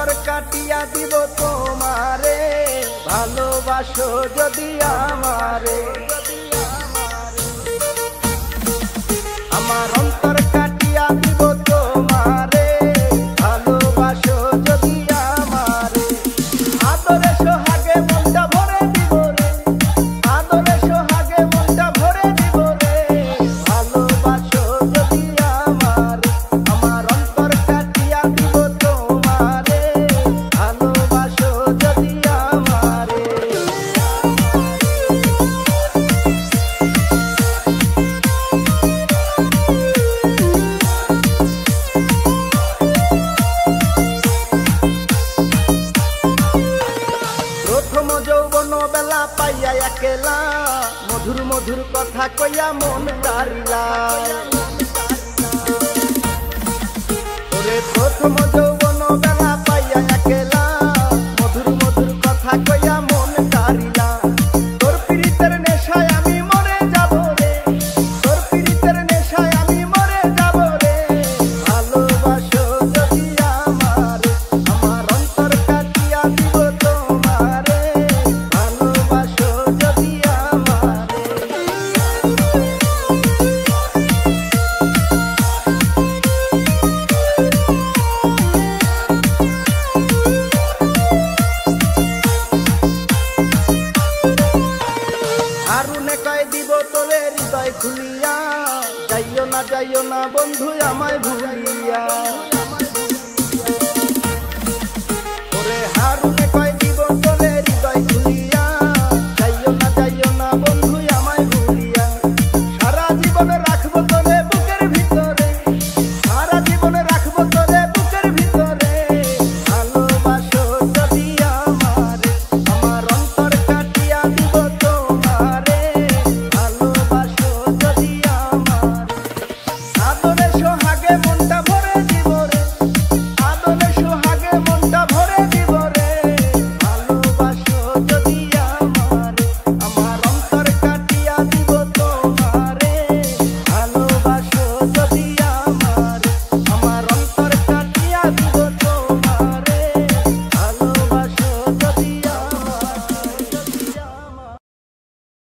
অন্তর কাটিয়া দিব তোমারে, ভালোবাসো যদি আমারে। আমার অন্তর কাটিয়া দিব তোমারে, ভালোবাসো যদি আমারে। আদরে সোহাগে মনটা ভরে দিব রে, আদরে সোহাগে মনটা ভরে দিব রে, ভালোবাসো যদি আমারে। আমার অন্তর কাটিয়া দিব তোমারে, ভালোবাসো যদি আমারে। প্রথম যৌবন বেলা পাইয়া একেলা, মধুর মধুর কথা কইয়া মন তারিলা। ওরে প্রথম যৌবন